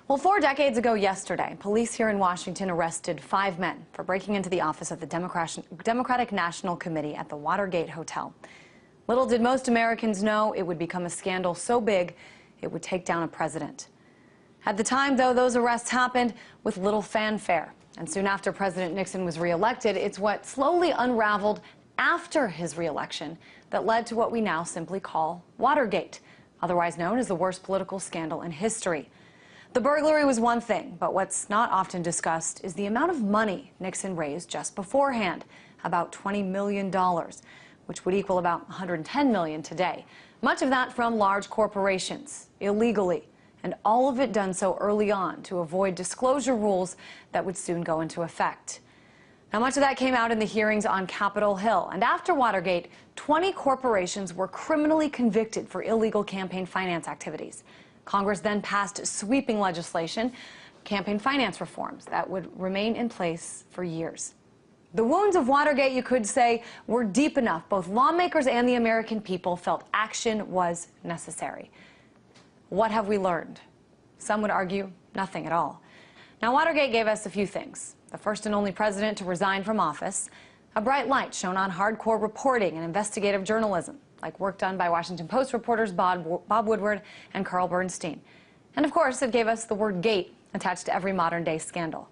Well, 4 decades ago yesterday, police here in Washington arrested 5 men for breaking into the office of the Democratic National Committee at the Watergate Hotel. Little did most Americans know it would become a scandal so big it would take down a president. At the time, though, those arrests happened with little fanfare. And soon after President Nixon was reelected, it's what slowly unraveled after his reelection that led to what we now simply call Watergate, otherwise known as the worst political scandal in history. The burglary was one thing, but what's not often discussed is the amount of money Nixon raised just beforehand, about $20 million, which would equal about $110 million today. Much of that from large corporations, illegally, and all of it done so early on to avoid disclosure rules that would soon go into effect. Now, much of that came out in the hearings on Capitol Hill, and after Watergate, 20 corporations were criminally convicted for illegal campaign finance activities. Congress then passed sweeping legislation, campaign finance reforms, that would remain in place for years. The wounds of Watergate, you could say, were deep enough. Both lawmakers and the American people felt action was necessary. What have we learned? Some would argue nothing at all. Now, Watergate gave us a few things. The first and only president to resign from office, a bright light shone on hardcore reporting and investigative journalism, like work done by Washington Post reporters Bob Woodward and Carl Bernstein. And of course, it gave us the word gate attached to every modern-day scandal.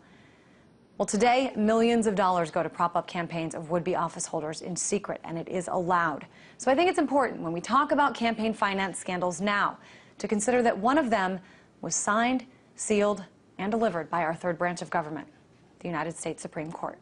Well, today, millions of dollars go to prop up campaigns of would-be office holders in secret, and it is allowed. So I think it's important when we talk about campaign finance scandals now to consider that one of them was signed, sealed, and delivered by our third branch of government, the United States Supreme Court.